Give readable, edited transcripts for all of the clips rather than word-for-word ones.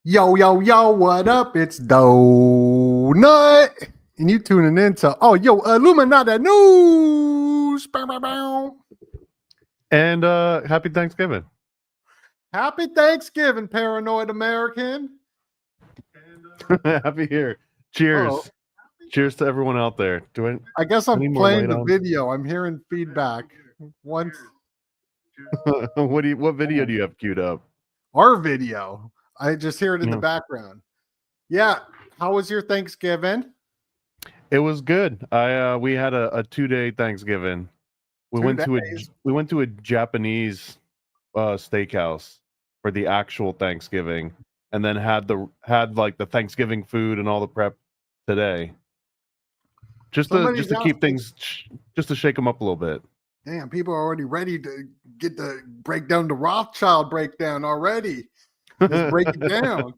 Yo, yo, yo, what up? It's Donut. And you tuning in to, Illuminati News. Bow, bow, bow. And happy Thanksgiving. Happy Thanksgiving, paranoid American. Happy here. Cheers. Oh, Cheers to everyone out there. I guess I'm need more playing light the on? video. I'm hearing feedback. Once What video do you have queued up? our video, I just hear it in the Yeah. background. Yeah. How was your Thanksgiving? It was good. We had a 2-day Thanksgiving. We 2 went days? to a Japanese steakhouse for the actual Thanksgiving, and then had like the Thanksgiving food and all the prep today. Just Somebody's to keep asking- things, just to shake them up a little bit. Damn, people are already ready to get the breakdown, the Rothschild breakdown already. Let's break it down.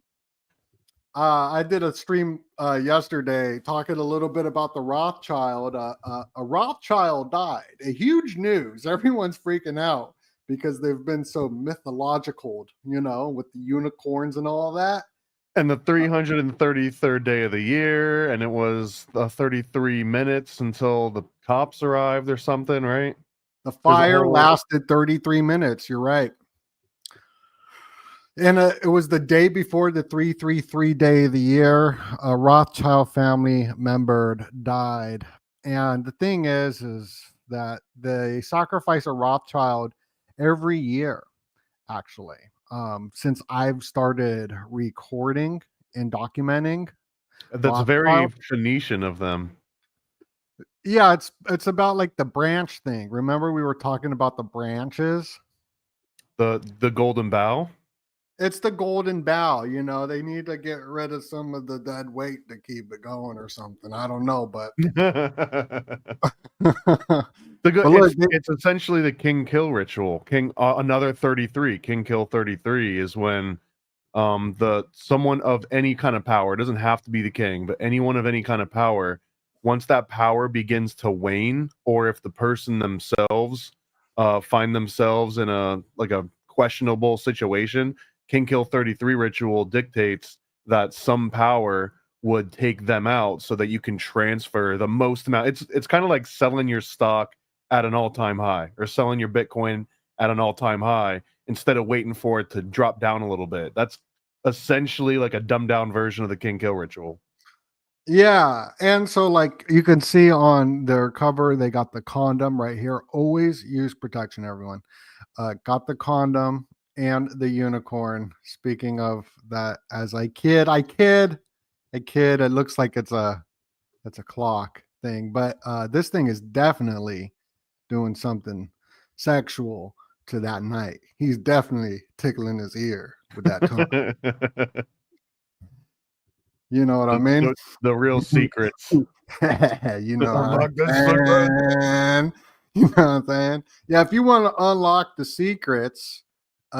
I did a stream yesterday talking a little bit about the Rothschild. A Rothschild died. A huge news. Everyone's freaking out because they've been so mythological, with the unicorns and all that. And the 333rd day of the year, and it was 33 minutes until the cops arrived or something, right? The fire lasted 33 minutes. You're right. And it was the day before the 333 day of the year. A Rothschild family member died. And the thing is that they sacrifice a Rothschild every year, actually. Since I've started recording and documenting. That's very Phoenician of them. Yeah, it's about like the branch thing. Remember we were talking about the branches? The golden bough? It's the golden bough, they need to get rid of some of the dead weight to keep it going or something. I don't know, but it's essentially the king kill ritual. Another 33. King kill 33 is when someone of any kind of power, it doesn't have to be the king, but anyone of any kind of power, once that power begins to wane, or if the person themselves find themselves in a questionable situation, King Kill 33 ritual dictates that some power would take them out so that you can transfer the most amount. It's kind of like selling your stock at an all-time high, or selling your Bitcoin at an all-time high instead of waiting for it to drop down a little bit. That's essentially like a dumbed down version of the King Kill ritual. Yeah, and so like you can see on their cover, they got the condom right here. Always use protection, everyone. Got the condom and the unicorn. Speaking of that, as I kid, it looks like it's a clock thing, but this thing is definitely doing something sexual to that night. He's definitely tickling his ear with that tongue. You know what I mean? The real secrets. You know what I'm saying? Yeah, if you want to unlock the secrets,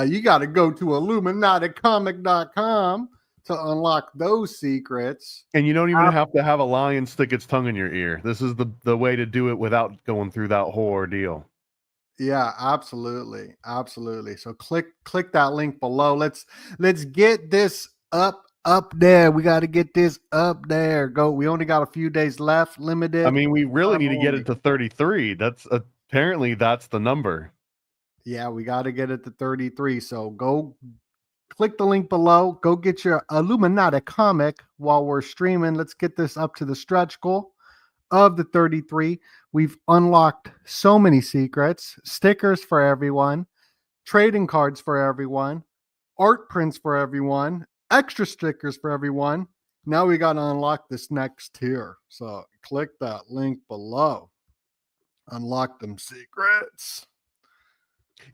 you got to go to illuminaticomic.com to unlock those secrets. And you don't even have to have a lion stick its tongue in your ear. This is the way to do it without going through that whole ordeal. Yeah, absolutely. Absolutely. So click that link below. Let's get this up there. We got to get this up there. We only got a few days left, limited. I mean, we really need to get it to 33. Apparently that's the number. Yeah, we got to get it to 33. So go click the link below. Go get your Illuminati comic while we're streaming. Let's get this up to the stretch goal of the 33. We've unlocked so many secrets, stickers for everyone, trading cards for everyone, art prints for everyone, extra stickers for everyone. Now we got to unlock this next tier. So click that link below. Unlock them secrets.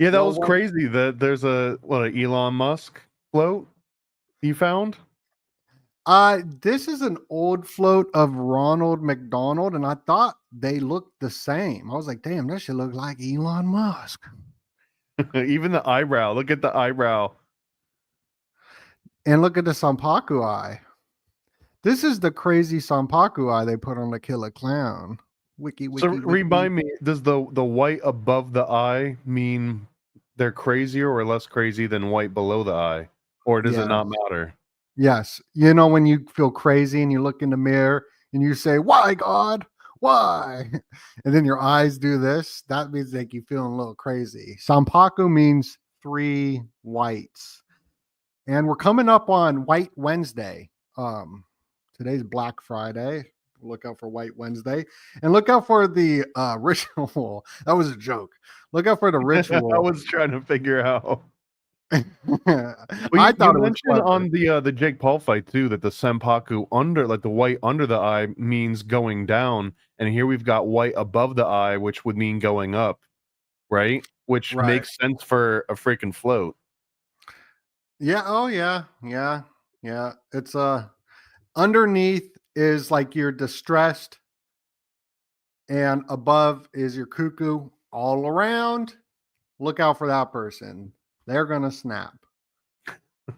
Yeah, that was crazy. That there's an Elon Musk float you found? This is an old float of Ronald McDonald, and I thought they looked the same. I was like, damn, that should look like Elon Musk. Even the eyebrow. Look at the eyebrow. And look at the Sampaku eye. This is the crazy Sampaku eye they put on the Killer Clown. Wiki. Remind me, does the white above the eye mean they're crazier or less crazy than white below the eye? Or does it not matter? Yes. You know, when you feel crazy and you look in the mirror and you say, "Why, God? Why?" And then your eyes do this, that means like you feeling a little crazy. Sampaku means three whites. And we're coming up on White Wednesday. Today's Black Friday. Look out for White Wednesday. And look out for the ritual. That was a joke. Look out for the I ritual. was trying to figure out. Well, I you thought it was mentioned clever. on the Jake Paul fight too that the senpaku under, like the white under the eye, means going down, and here we've got white above the eye, which would mean going up, right? Which Right. makes sense for a freaking float. Yeah. Oh, yeah. Yeah. Yeah. It's underneath is like you're distressed, and above is your cuckoo. All around, look out for that person. They're gonna snap.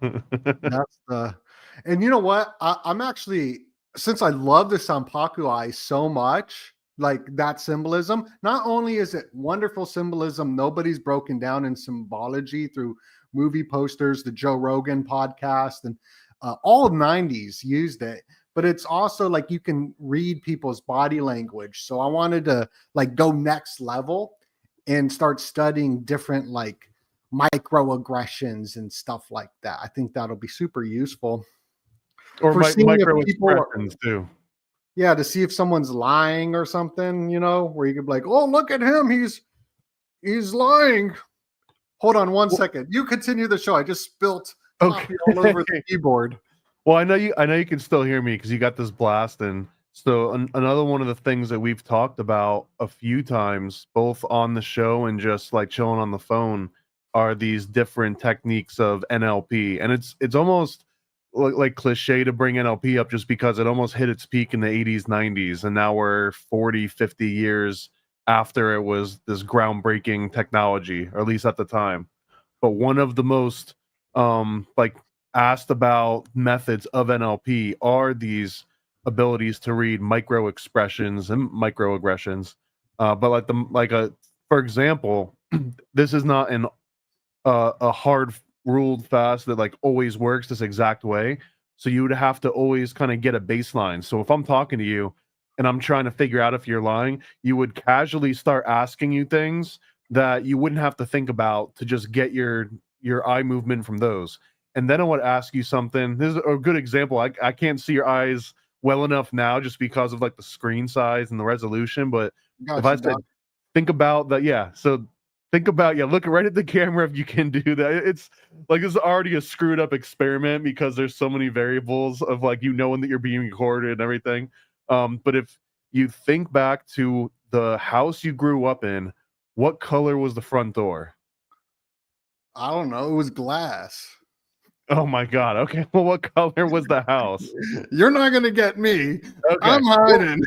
That's the, and you know what? I'm actually, since I love the Sampaku eye so much, like that symbolism. Not only is it wonderful symbolism, nobody's broken down in symbology through movie posters, the Joe Rogan podcast, and all '90s used it. But it's also like you can read people's body language. So I wanted to like go next level and start studying different like microaggressions and stuff like that. I think that'll be super useful Or for seeing if micro people expressions too. yeah, to see if someone's lying or something, you know, where you could be like, "Oh, look at him. He's lying." Hold on one second. You continue the show. I just spilt Okay. coffee all over the keyboard. Well, I know you can still hear me because you got this blast in. So another one of the things that we've talked about a few times, both on the show and just like chilling on the phone, are these different techniques of NLP, and it's almost like cliche to bring NLP up just because it almost hit its peak in the 80s, 90s, and now we're 40, 50 years after it was this groundbreaking technology, or at least at the time. But one of the most like asked about methods of NLP are these abilities to read micro expressions and microaggressions. But for example, this is not a hard ruled fast that like always works this exact way. So you would have to always kind of get a baseline. So if I'm talking to you and I'm trying to figure out if you're lying, you would casually start asking you things that you wouldn't have to think about to just get your eye movement from those. And then I would ask you something. This is a good example. I can't see your eyes well enough now just because of like the screen size and the resolution. But if Got I you. Got said, think about that, yeah. So think about, yeah, look right at the camera if you can do that. It's like it's already a screwed up experiment because there's so many variables of like knowing that you're being recorded and everything. But if you think back to the house you grew up in, what color was the front door? I don't know. It was glass. Oh my god. Okay. Well, what color was the house? You're not gonna get me. Okay. I'm Well, hiding.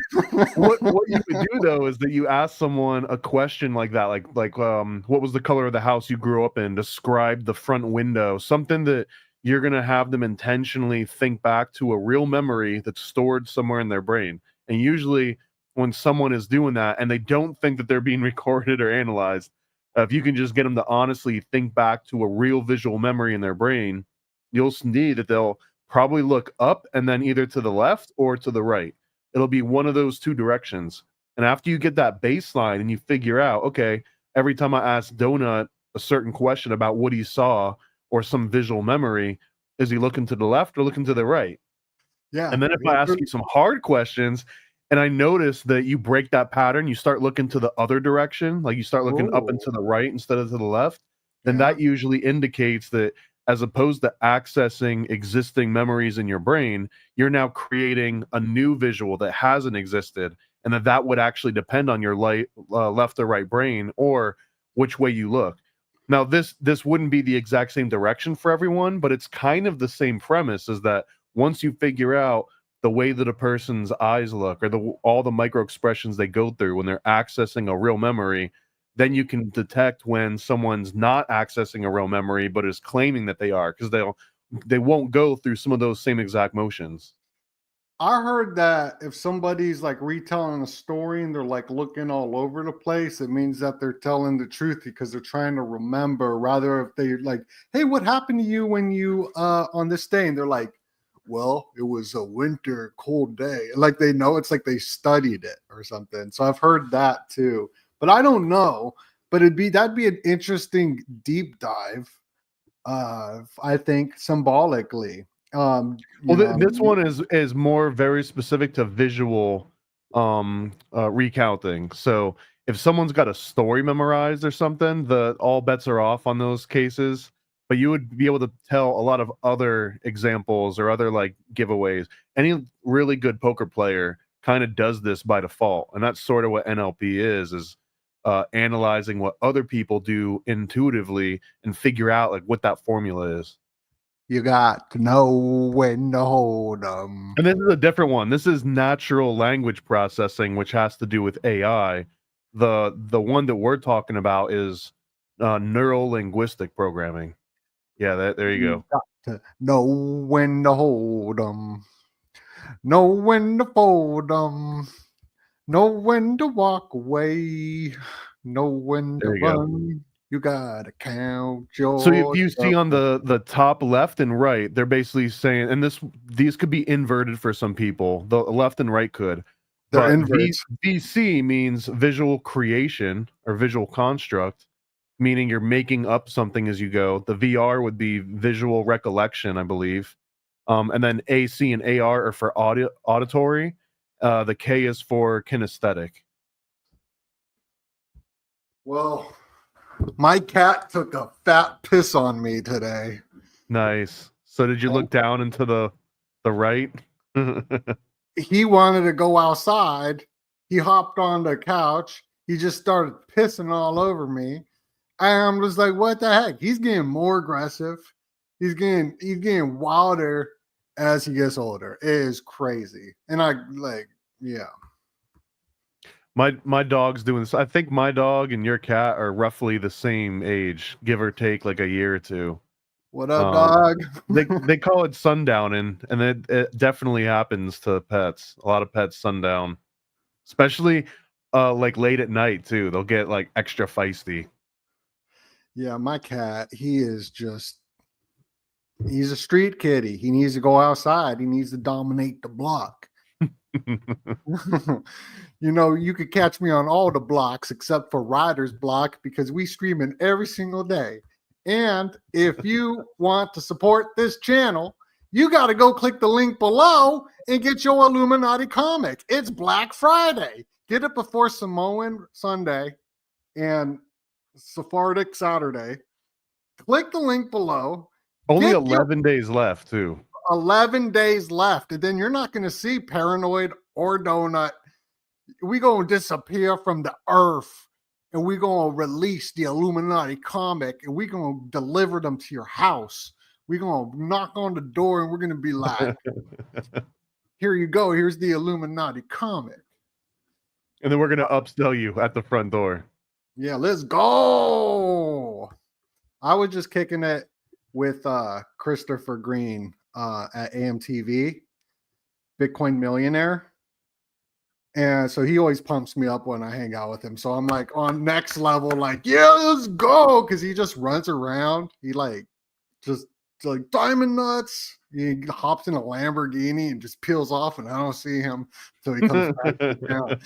what you would do though is that you ask someone a question like that, like what was the color of the house you grew up in? Describe the front window, something that you're gonna have them intentionally think back to a real memory that's stored somewhere in their brain. And usually, when someone is doing that and they don't think that they're being recorded or analyzed, if you can just get them to honestly think back to a real visual memory in their brain, you'll see that they'll probably look up and then either to the left or to the right. It'll be one of those two directions. And after you get that baseline and you figure out, okay, every time I ask Donut a certain question about what he saw or some visual memory, is he looking to the left or looking to the right? Yeah. And then if I ask you some hard questions and I notice that you break that pattern, you start looking to the other direction, like you start looking up and Oh, to the right instead of to the left, then yeah. that usually indicates that as opposed to accessing existing memories in your brain, you're now creating a new visual that hasn't existed, and that would actually depend on your left or right brain or which way you look. Now, this wouldn't be the exact same direction for everyone, but it's kind of the same premise. Is that once you figure out the way that a person's eyes look or all the micro expressions they go through when they're accessing a real memory, then you can detect when someone's not accessing a real memory but is claiming that they are, because they won't go through some of those same exact motions. I heard that if somebody's like retelling a story and they're like looking all over the place, it means that they're telling the truth because they're trying to remember. Rather, if they like, "Hey, what happened to you when you on this day?" and they're like, well, it was a winter cold day. Like they know, it's like they studied it or something. So I've heard that too, but I don't know. But that'd be an interesting deep dive. I think symbolically. Well, this one is more very specific to visual recounting. So if someone's got a story memorized or something, all bets are off on those cases. But you would be able to tell a lot of other examples or other like giveaways. Any really good poker player kind of does this by default, and that's sort of what NLP is analyzing what other people do intuitively and figure out like what that formula is. You got to know when to hold them. And this is a different one. This is natural language processing, which has to do with AI. The one that we're talking about is neural linguistic programming. Yeah, there you go. Got to know when to hold them. Know when to fold them. Know when to walk away. Know when to run. You gotta count your. So if you see on the top left and right, they're basically saying, and these could be inverted for some people. The left and right could. They're inverted. VC means visual creation or visual construct, meaning you're making up something as you go. The VR would be visual recollection, I believe. And then AC and AR are for auditory. The K is for kinesthetic. Well, my cat took a fat piss on me today. Nice. So did you look down into the right? He wanted to go outside. He hopped on the couch. He just started pissing all over me. I was like, what the heck? He's getting more aggressive. He's getting wilder as he gets older. It is crazy. And yeah. My dog's doing this. I think my dog and your cat are roughly the same age, give or take like a year or two. What up, dog? they call it sundowning, and it definitely happens to pets. A lot of pets sundown, especially like late at night too. They'll get like extra feisty. Yeah, my cat, he's a street kitty. He needs to go outside. He needs to dominate the block. You could catch me on all the blocks except for Riders Block because we stream it every single day. And if you want to support this channel, you got to go click the link below and get your Illuminati comic. It's Black Friday. Get it before Samoan Sunday and Sephardic Saturday. Click the link below. Only 11 days left, too. 11 days left. And then you're not going to see Paranoid or Donut. We going to disappear from the earth. And we're going to release the Illuminati comic. And we're going to deliver them to your house. We're going to knock on the door. And we're going to be like, here you go. Here's the Illuminati comic. And then we're going to upsell you at the front door. Yeah, let's go. I was just kicking it with Christopher Green at AMTV, Bitcoin millionaire. And so he always pumps me up when I hang out with him. So I'm like on next level, like, yeah, let's go. Cause he just runs around. He just diamond nuts. He hops in a Lamborghini and just peels off, and I don't see him until he comes back down.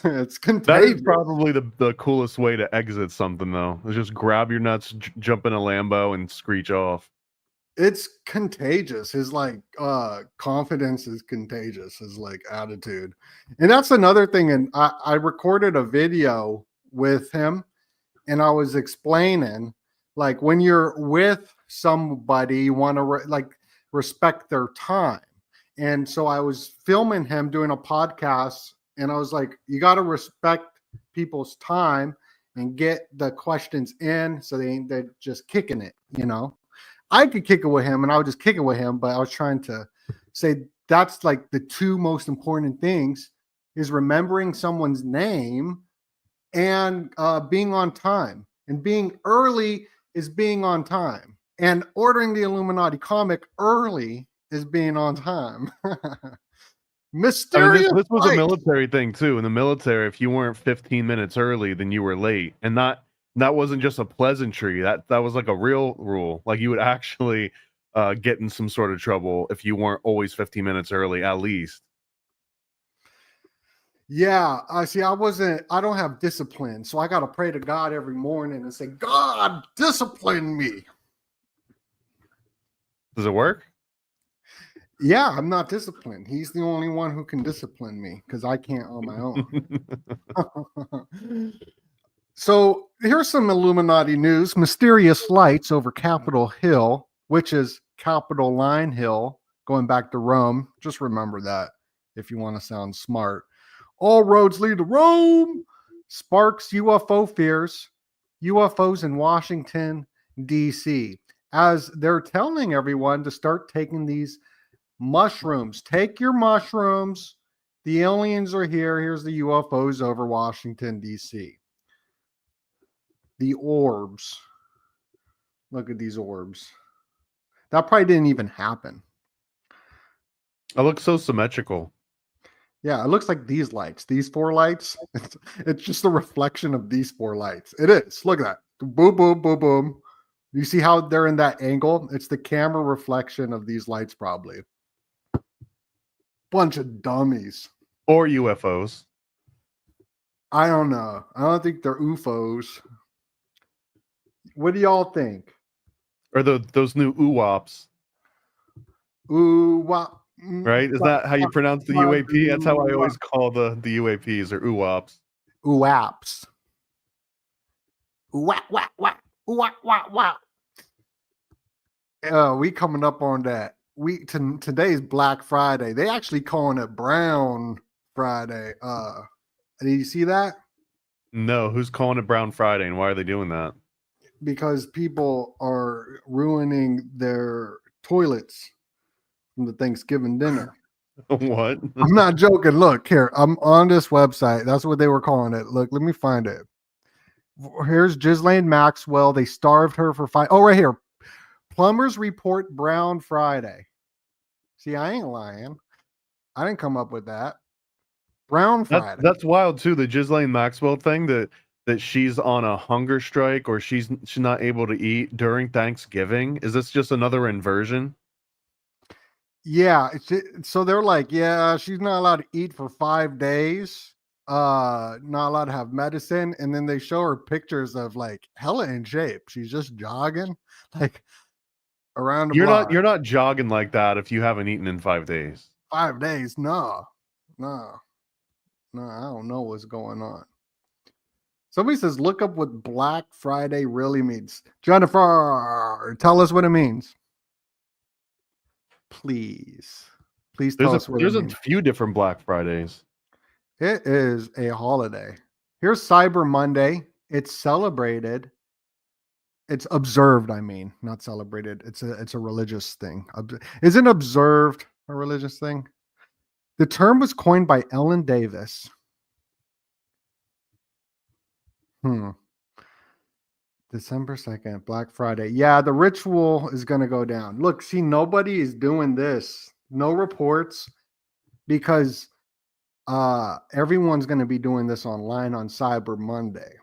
It's contagious. That is probably the coolest way to exit something, though. Is just grab your nuts, jump in a Lambo, and screech off. It's contagious. His confidence is contagious. His attitude, and that's another thing. And I recorded a video with him, and I was explaining when you're with somebody, you want to respect their time. And so I was filming him doing a podcast. And I was like, you got to respect people's time and get the questions in so they're just kicking it, I could kick it with him and I would just kick it with him, but I was trying to say that's the two most important things is remembering someone's name and being on time. And being early is being on time. And ordering the Illuminati comic early is being on time. Mysterious. This was a military thing too. In the military, if you weren't 15 minutes early, then you were late, and that wasn't just a pleasantry. That was like a real rule. Like you would actually get in some sort of trouble if you weren't always 15 minutes early, at least. Yeah, I see. I don't have discipline, so I got to pray to God every morning and say, God, discipline me. Does it work? Yeah, I'm not disciplined. He's the only one who can discipline me because I can't on my own. So here's some Illuminati news. Mysterious lights over Capitol Hill, which is Capitol Line Hill, going back to Rome. Just remember that if you want to sound smart. All roads lead to Rome. Sparks UFO fears. UFOs in Washington, D.C. As they're telling everyone to start taking these mushrooms. Take your mushrooms. The aliens are here. Here's the UFOs over Washington, D.C. The orbs. Look at these orbs. That probably didn't even happen. It looks so symmetrical. Yeah, it looks like these lights. These 4 lights. It's just a reflection of these 4 lights. It is. Look at that. Boom, boom, boom, boom. You see how they're in that angle? It's the camera reflection of these lights, probably. Bunch of dummies. Or UFOs. I don't know. I don't think they're UFOs. What do y'all think? Or those new UWAPs. UWAP. Right? Is that how you pronounce the UAP? That's how I always call the UAPs, or UWAPs. UWAPs. UWAP, wap, wap. UWAP, wap, wap. We coming up on that. Today's Black Friday. They actually calling it Brown Friday. Did you see that? No, who's calling it Brown Friday, and why are they doing that? Because people are ruining their toilets from the Thanksgiving dinner. What? I'm not joking. Look here. I'm on this website. That's what they were calling it. Look, let me find it. Here's Ghislaine Maxwell. They starved her for 5. Oh, right here. Plumbers report Brown Friday. See, I ain't lying. I didn't come up with that. Brown Friday. That's wild too. The Ghislaine Maxwell thing that she's on a hunger strike, or she's not able to eat during Thanksgiving. Is this just another inversion? Yeah. So they're like, yeah, she's not allowed to eat for 5 days. Not allowed to have medicine. And then they show her pictures of like hella in shape. She's just jogging like around the block. You're not jogging like that if you haven't eaten in 5 days. 5 days? No. I don't know what's going on. Somebody says, look up what Black Friday really means. Jennifer, tell us what it means. Please tell us what it means. There's a few different Black Fridays. It is a holiday. Here's Cyber Monday. It's celebrated. It's observed, I mean, not celebrated. It's a religious thing. Isn't observed a religious thing? The term was coined by Ellen Davis. December 2nd, Black Friday. Yeah, the ritual is going to go down. Look, see, nobody is doing this. No reports, because everyone's going to be doing this online on Cyber Monday.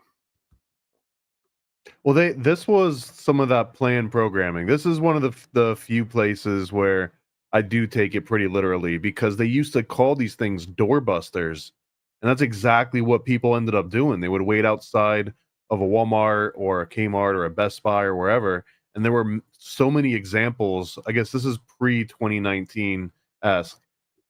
Well, this was some of that planned programming. This is one of the few places where I do take it pretty literally, because they used to call these things doorbusters, and that's exactly what people ended up doing. They would wait outside of a Walmart or a Kmart or a Best Buy or wherever, and there were so many examples. I guess this is pre-2019-esque,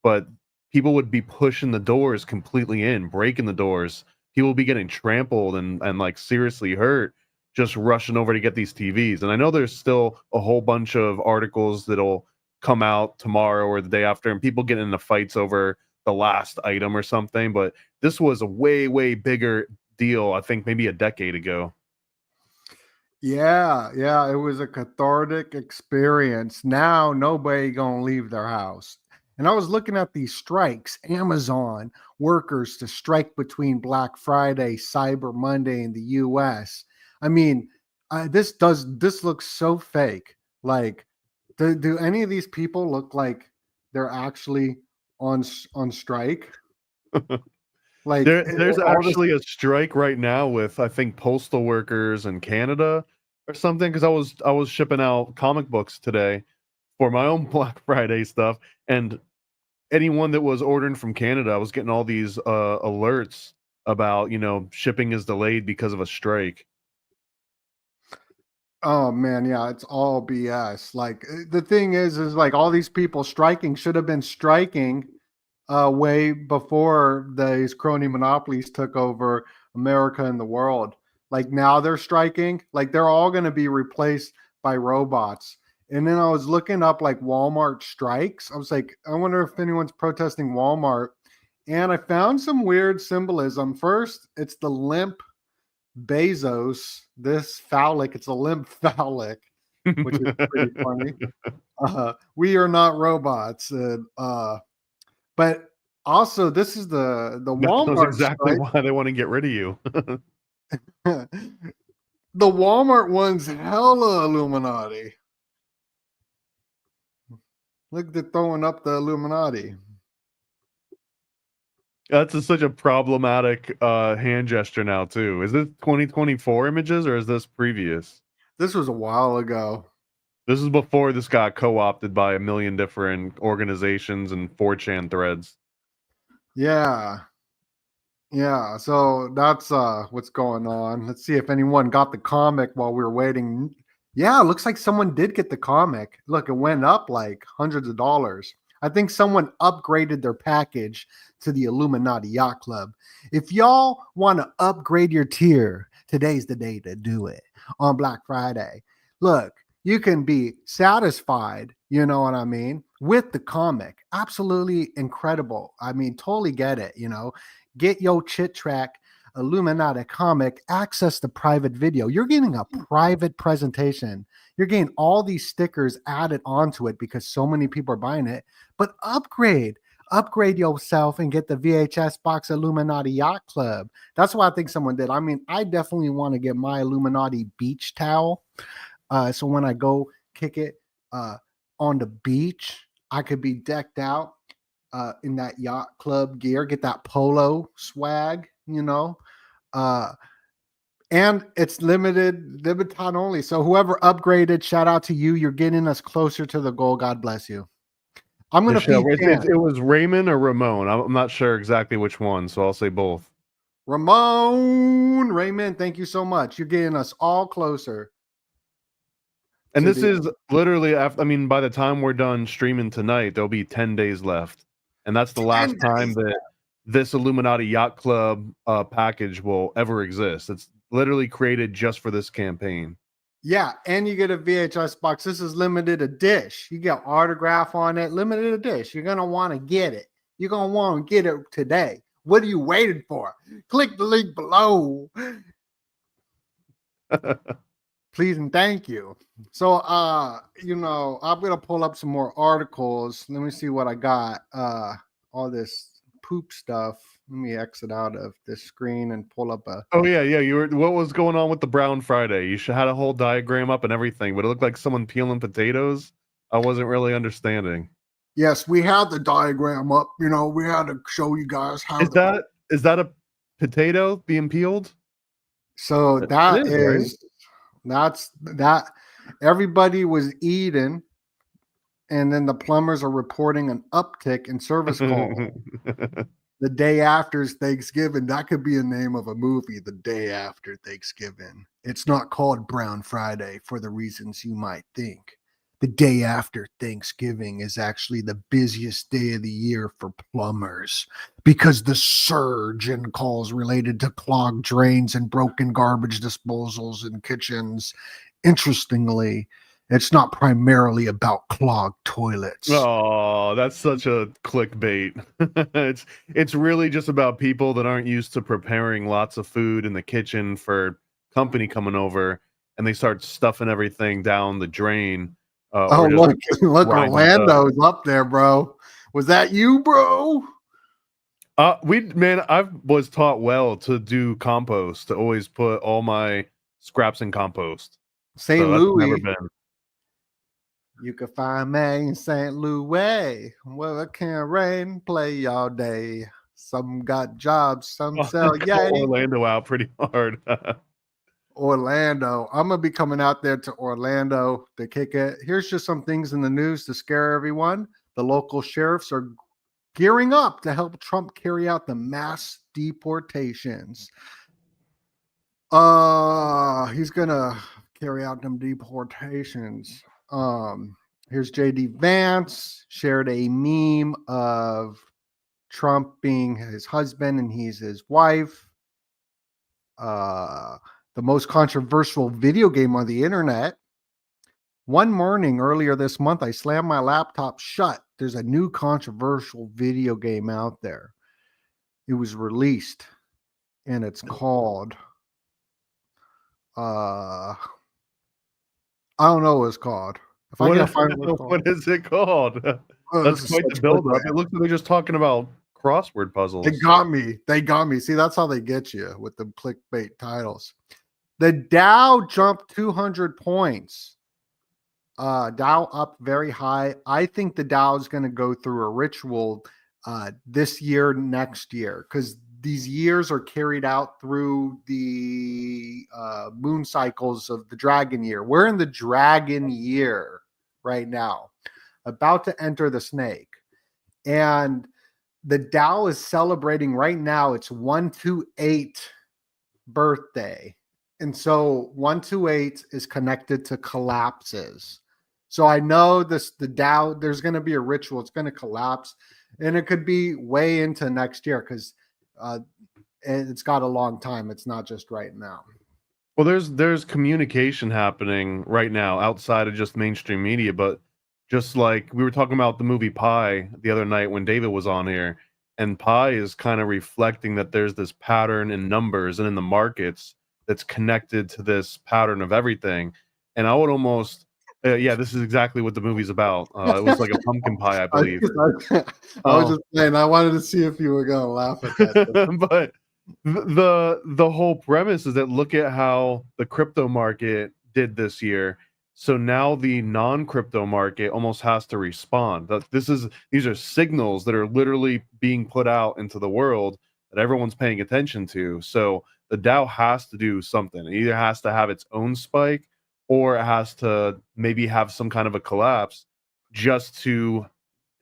but people would be pushing the doors completely in, breaking the doors. People would be getting trampled and like seriously hurt, just rushing over to get these TVs. And I know there's still a whole bunch of articles that'll come out tomorrow or the day after, and people get into fights over the last item or something. But this was a way, way bigger deal, I think maybe a decade ago. Yeah, it was a cathartic experience. Now nobody gonna leave their house. And I was looking at these strikes, Amazon workers to strike between Black Friday, Cyber Monday in the US. I mean, this looks so fake. Like, do any of these people look like they're actually on strike? Like, there's actually a strike right now with, I think, postal workers in Canada or something, because I was shipping out comic books today, for my own Black Friday stuff, and anyone that was ordering from Canada, I was getting all these alerts about, shipping is delayed because of a strike. Oh man, yeah, it's all BS. Like the thing is like all these people striking should have been striking way before these crony monopolies took over America and the world. Like now they're striking, like they're all going to be replaced by robots. And then I was looking up like Walmart strikes. I was like, I wonder if anyone's protesting Walmart. And I found some weird symbolism. First, it's the limp Bezos, this phallic, it's a limp phallic, which is pretty funny. We are not robots. But also, this is the That knows Walmart exactly strike. why they want to get rid of you. The Walmart one's hella Illuminati. Look, they're throwing up the Illuminati. That's such a problematic hand gesture now, too. Is this 2024 images or is this previous? This was a while ago. This is before this got co-opted by a million different organizations and 4chan threads. Yeah. Yeah, so that's what's going on. Let's see if anyone got the comic while we were waiting. Yeah, it looks like someone did get the comic. Look, it went up like hundreds of dollars. I think someone upgraded their package to the Illuminati Yacht Club. If y'all want to upgrade your tier, today's the day to do it on Black Friday. Look, you can be satisfied, you know what I mean, with the comic. Absolutely incredible. I mean, totally get it, Get your chit track Illuminati comic, access the private video. You're getting a private presentation. You're getting all these stickers added onto it because so many people are buying it. But upgrade yourself and get the VHS box Illuminati Yacht Club. That's what I think someone did. I mean, I definitely want to get my Illuminati beach towel. So when I go kick it on the beach, I could be decked out in that yacht club gear, get that polo swag, and it's limited time only. So whoever upgraded, shout out to you. You're getting us closer to the goal. God bless you. I'm gonna feed it was Raymond or Ramon. I'm not sure exactly which one, so I'll say both. Raymond, thank you so much. You're getting us all closer. And this is literally after, by the time we're done streaming tonight, there'll be 10 days left. And that's the last time that this Illuminati Yacht Club package will ever exist. It's literally created just for this campaign. Yeah, and you get a VHS box. This is limited edition. You get autograph on it, limited edition. You're going to want to get it. You're going to want to get it today. What are you waiting for? Click the link below. Please and thank you. So, I'm going to pull up some more articles. Let me see what I got. All this poop stuff. Let me exit out of this screen and pull up a. Oh yeah. What was going on with the Brown Friday? You had a whole diagram up and everything, but it looked like someone peeling potatoes. I wasn't really understanding. Yes, we had the diagram up. We had to show you guys how. Is that a potato being peeled? So that is right? That everybody was eating, and then the plumbers are reporting an uptick in service calls. The day after Thanksgiving. That could be a name of a movie. The day after Thanksgiving. It's not called Brown Friday for the reasons you might think. The day after Thanksgiving is actually the busiest day of the year for plumbers because the surge in calls related to clogged drains and broken garbage disposals in kitchens. Interestingly, it's not primarily about clogged toilets. Oh, that's such a clickbait. It's really just about people that aren't used to preparing lots of food in the kitchen for company coming over, and they start stuffing everything down the drain. Look, Orlando's up there, bro. Was that you, bro? I was taught well to do compost, to always put all my scraps in compost. St. Louis. Never been. You can find me in St. Louis. Well, it can't rain, play all day. Some got jobs, some sell yay. Orlando out pretty hard. Orlando. I'm gonna be coming out there to Orlando to kick it. Here's just some things in the news to scare everyone. The local sheriffs are gearing up to help Trump carry out the mass deportations. He's gonna carry out them deportations. Here's JD Vance shared a meme of Trump being his husband and he's his wife. The most controversial video game on the internet. One morning earlier this month, I slammed my laptop shut. There's a new controversial video game out there. It was released and it's called I don't know what it's called. If I can find what is it called? That's quite the build-up. It looks like they're just talking about crossword puzzles. They got me. They got me. See, that's how they get you with the clickbait titles. The Dow jumped 200 points. Dow up very high. I think the Dow is going to go through a ritual this year, next year, because these years are carried out through the moon cycles of the dragon year. We're in the dragon year right now, about to enter the snake. And the Dow is celebrating right now its 128 birthday. And so 128 is connected to collapses. So I know the Dow, there's going to be a ritual. It's going to collapse. And it could be way into next year because it's got a long time. It's not just right now. Well, there's communication happening right now outside of just mainstream media, but just like we were talking about the movie Pi the other night when David was on here, and Pi is kind of reflecting that there's this pattern in numbers and in the markets that's connected to this pattern of everything. And I would almost this is exactly what the movie's about. It was like a pumpkin pie, I believe. I was just saying, I wanted to see if you were going to laugh at that. But the whole premise is that look at how the crypto market did this year. So now the non-crypto market almost has to respond. These are signals that are literally being put out into the world that everyone's paying attention to. So the Dow has to do something. It either has to have its own spike or it has to maybe have some kind of a collapse just to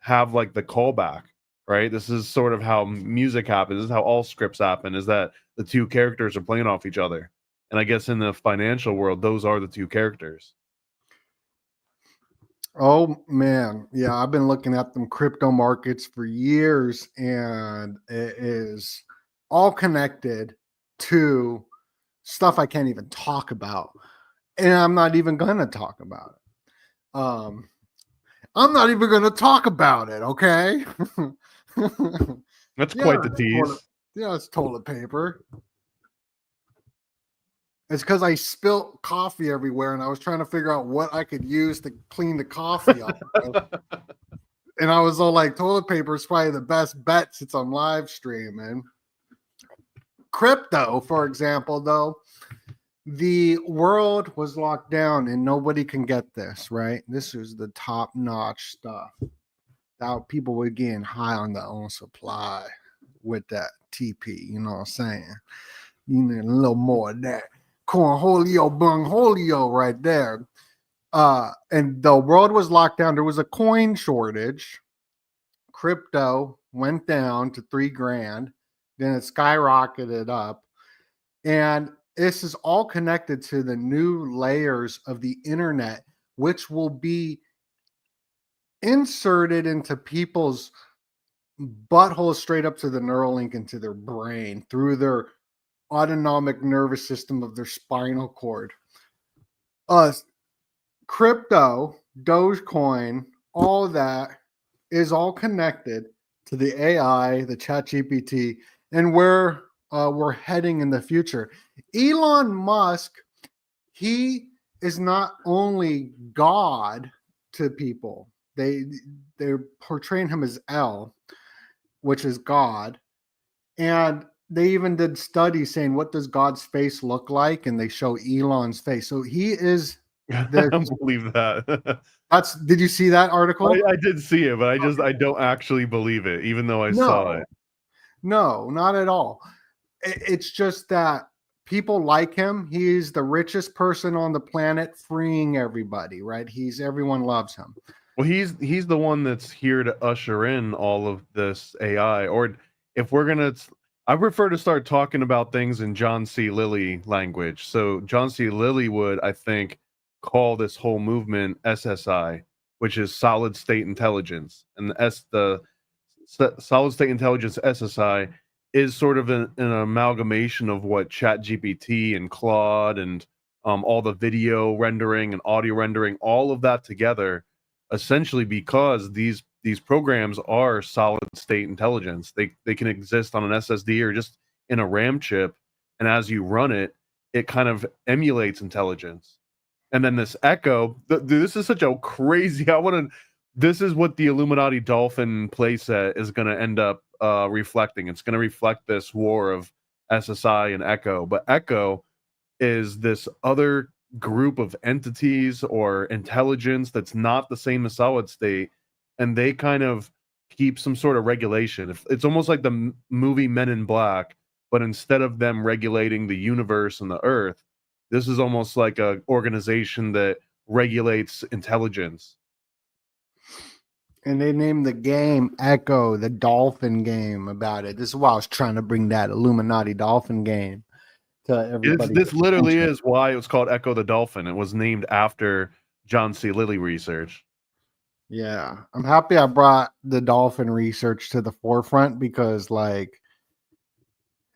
have like the callback, right? This is sort of how music happens. This is how all scripts happen, is that the two characters are playing off each other. And I guess in the financial world, those are the two characters. Oh, man. Yeah, I've been looking at them crypto markets for years, and it is all connected to stuff I can't even talk about. And I'm not even going to talk about it. I'm not even going to talk about it, okay? That's quite the tease. It's toilet paper. It's because I spilt coffee everywhere, and I was trying to figure out what I could use to clean the coffee up. And I was all like, toilet paper is probably the best bet since I'm live streaming. Crypto, for example, though, the world was locked down and nobody can get this, right? This is the top-notch stuff. Now people were getting high on their own supply with that TP, you know what I'm saying? You need a little more of that. Cornholio, bungholio right there. And the world was locked down. There was a coin shortage. Crypto went down to $3,000. Then it skyrocketed up. And this is all connected to the new layers of the internet, which will be inserted into people's buttholes straight up to the Neuralink into their brain through their autonomic nervous system of their spinal cord. Crypto, Dogecoin, all of that is all connected to the AI, the ChatGPT, and where we're heading in the future. Elon Musk, he is not only God to people. They're portraying him as El, which is God. And they even did studies saying, what does God's face look like? And they show Elon's face. So he is. I don't believe that. Did you see that article? I did see it, but I don't actually believe it, even though I saw it. No, not at all. It's just that people like him. He's the richest person on the planet, freeing everybody, right? Everyone loves him. Well, he's the one that's here to usher in all of this AI. Or if we're gonna, I prefer to start talking about things in John C. Lilly language. So John C. Lilly would, I think, call this whole movement SSI, which is solid state intelligence, and the solid state intelligence SSI is sort of an amalgamation of what ChatGPT and Claude and all the video rendering and audio rendering, all of that together, essentially because these programs are solid state intelligence. They can exist on an SSD or just in a RAM chip, and as you run it, it kind of emulates intelligence. And then this Echo, this is such a crazy. This is what the Illuminati Dolphin playset is going to end up reflecting. It's going to reflect this war of SSI and Echo. But Echo is this other group of entities or intelligence that's not the same as solid state, and they kind of keep some sort of regulation. It's almost like the movie Men in Black, but instead of them regulating the universe and the Earth, this is almost like an organization that regulates intelligence. And they named the game Echo, the Dolphin game about it. This is why I was trying to bring that Illuminati Dolphin game to everybody. This literally is why it was called Echo the Dolphin. It was named after John C. Lilly research. Yeah. I'm happy I brought the dolphin research to the forefront because, like,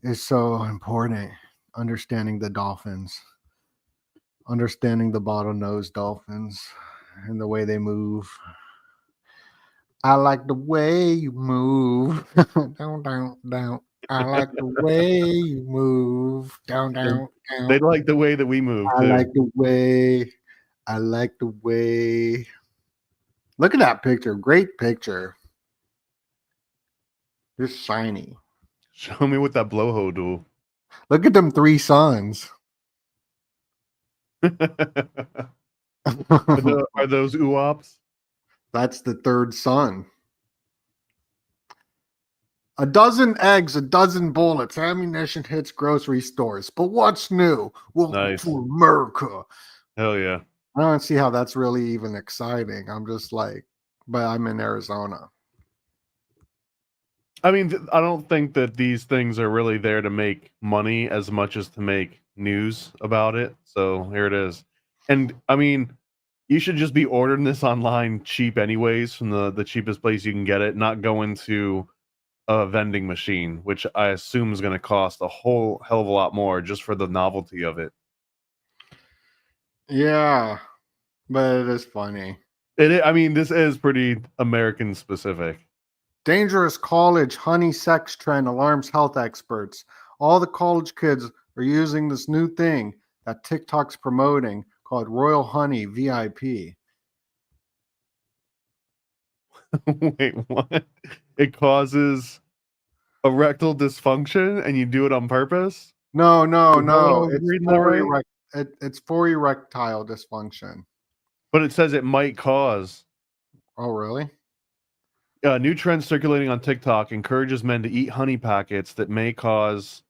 it's so important understanding the dolphins, understanding the bottlenose dolphins and the way they move. I like the way you move. Down, down, down. I like the way you move. Down, down, down. They like the way that we move, too. I like the way. I like the way. Look at that picture. Great picture. It's shiny. Show me what that blowhole do. Look at them three suns. Are those UOPs? That's the third sun. A dozen eggs, a dozen bullets, ammunition hits grocery stores. But what's new? Welcome to America. Hell yeah. I don't see how that's really even exciting. I'm just like, but I'm in Arizona. I mean, I don't think that these things are really there to make money as much as to make news about it. So here it is. And I mean, you should just be ordering this online cheap anyways from the cheapest place you can get it, not go into a vending machine, which I assume is going to cost a whole hell of a lot more just for the novelty of it. Yeah, but it is funny. I mean, this is pretty American specific. Dangerous college honey sex trend alarms health experts. All the college kids are using this new thing that TikTok's promoting called Royal Honey VIP. Wait, what? It causes erectile dysfunction and you do it on purpose? No. It's for erectile dysfunction. But it says it might cause. Oh, really? A new trend circulating on TikTok encourages men to eat honey packets that may contain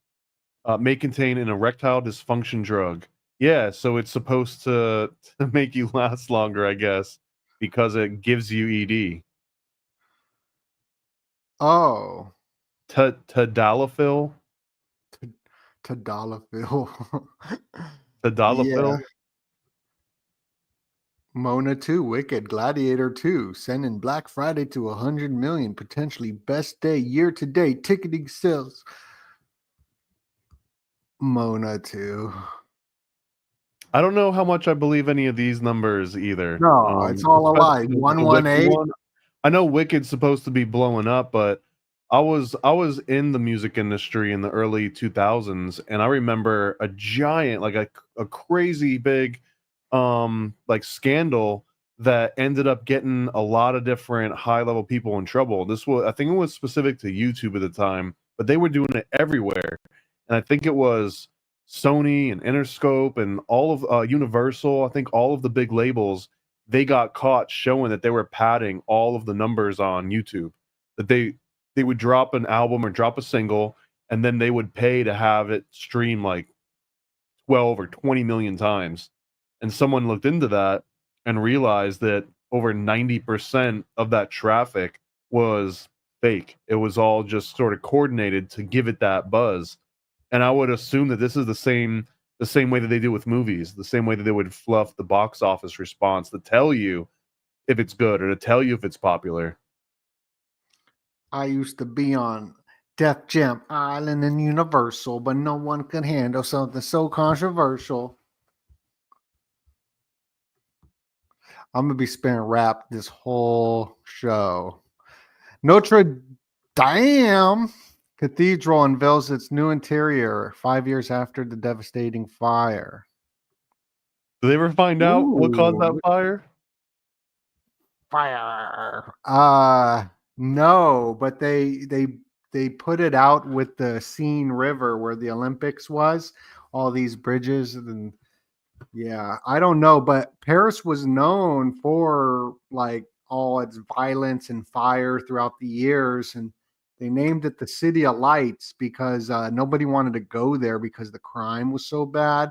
an erectile dysfunction drug. Yeah, so it's supposed to make you last longer, I guess, because it gives you ED. Oh. Tadalafil? Tadalafil. Tadalafil? Yeah. Mona 2, Wicked, Gladiator 2, sending Black Friday to 100 million, potentially best day year to date, ticketing sales. Mona 2. I don't know how much I believe any of these numbers either. No, it's all a lie. 118. I know Wicked's supposed to be blowing up, but I was in the music industry in the early 2000s, and I remember a giant, like a crazy big like scandal that ended up getting a lot of different high level people in trouble. I think it was specific to YouTube at the time, but they were doing it everywhere. And I think it was Sony and Interscope and all of Universal. I think all of the big labels, they got caught showing that they were padding all of the numbers on YouTube. That they would drop an album or drop a single, and then they would pay to have it stream like 12 or 20 million times. And someone looked into that and realized that over 90% of that traffic was fake. It was all just sort of coordinated to give it that buzz. And I would assume that this is the same way that they do with movies, the same way that they would fluff the box office response to tell you if it's good or to tell you if it's popular. I used to be on Def Jam Island and Universal, but no one could handle something so controversial. I'm gonna be spinning rap this whole show. Notre Dame Cathedral unveils its new interior 5 years after the devastating fire. Did they ever find out what caused that Ooh, fire? fire. No, but they put it out with the Seine River where the Olympics was, all these bridges and yeah, I don't know, but Paris was known for like all its violence and fire throughout the years, and they named it the City of Lights because nobody wanted to go there because the crime was so bad.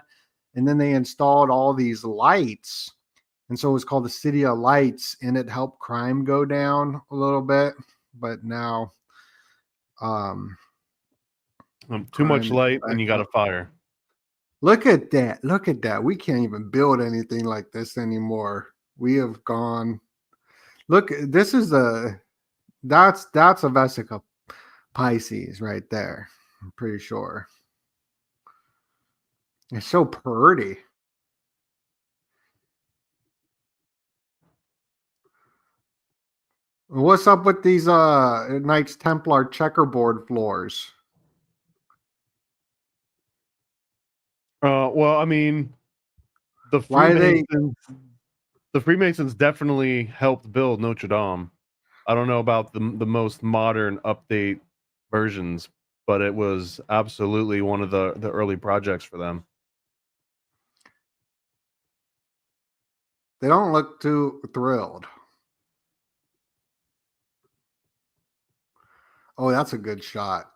And then they installed all these lights, and so it was called the City of Lights, and it helped crime go down a little bit. But now, um, Too much crime is light back and you got up. a fire. Look at that. Look at that. We can't even build anything like this anymore. We have gone. Look, this is that's a Vesica Pisces right there. I'm pretty sure. It's so pretty. What's up with these Knights Templar checkerboard floors? Well, I mean, the Why are they Freemasons, the Freemasons definitely helped build Notre Dame. I don't know about the most modern update versions, but it was absolutely one of the early projects for them. they don't look too thrilled? Oh, that's a good shot.